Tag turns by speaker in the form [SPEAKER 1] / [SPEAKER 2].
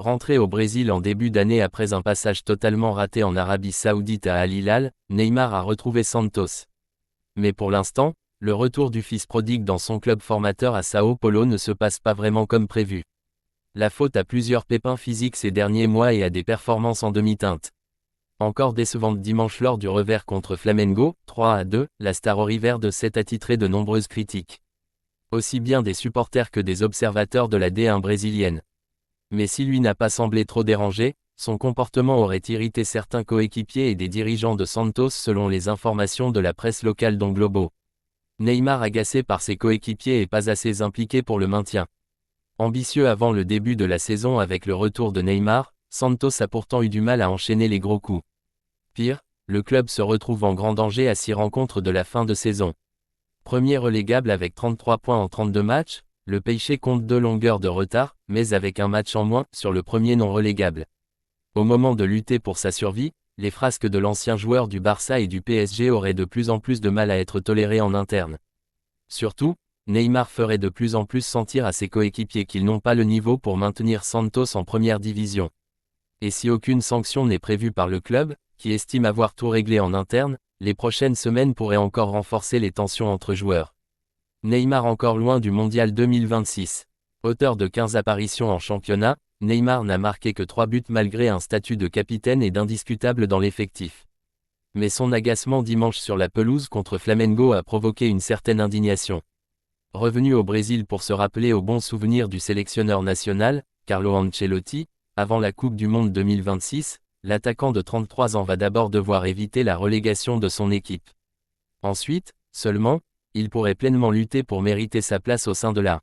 [SPEAKER 1] Rentré au Brésil en début d'année après un passage totalement raté en Arabie Saoudite à Al Hilal, Neymar a retrouvé Santos. Mais pour l'instant, le retour du fils prodigue dans son club formateur à Sao Paulo ne se passe pas vraiment comme prévu. La faute à plusieurs pépins physiques ces derniers mois et à des performances en demi-teinte. Encore décevante dimanche lors du revers contre Flamengo, 3-2, la star auriverde s'est attitrée de nombreuses critiques. Aussi bien des supporters que des observateurs de la D1 brésilienne. Mais si lui n'a pas semblé trop dérangé, son comportement aurait irrité certains coéquipiers et des dirigeants de Santos selon les informations de la presse locale dont Globo. Neymar agacé par ses coéquipiers et pas assez impliqué pour le maintien. Ambitieux avant le début de la saison avec le retour de Neymar, Santos a pourtant eu du mal à enchaîner les gros coups. Pire, le club se retrouve en grand danger à 6 rencontres de la fin de saison. Premier relégable avec 33 points en 32 matchs, le Peixe compte 2 longueurs de retard, mais avec un match en moins sur le premier non relégable. Au moment de lutter pour sa survie, les frasques de l'ancien joueur du Barça et du PSG auraient de plus en plus de mal à être tolérées en interne. Surtout, Neymar ferait de plus en plus sentir à ses coéquipiers qu'ils n'ont pas le niveau pour maintenir Santos en première division. Et si aucune sanction n'est prévue par le club, qui estime avoir tout réglé en interne, les prochaines semaines pourraient encore renforcer les tensions entre joueurs. Neymar encore loin du Mondial 2026. Auteur de 15 apparitions en championnat, Neymar n'a marqué que 3 buts malgré un statut de capitaine et d'indiscutable dans l'effectif. Mais son agacement dimanche sur la pelouse contre Flamengo a provoqué une certaine indignation. Revenu au Brésil pour se rappeler aux bons souvenirs du sélectionneur national, Carlo Ancelotti, avant la Coupe du Monde 2026, l'attaquant de 33 ans va d'abord devoir éviter la relégation de son équipe. Ensuite, seulement, il pourrait pleinement lutter pour mériter sa place au sein de la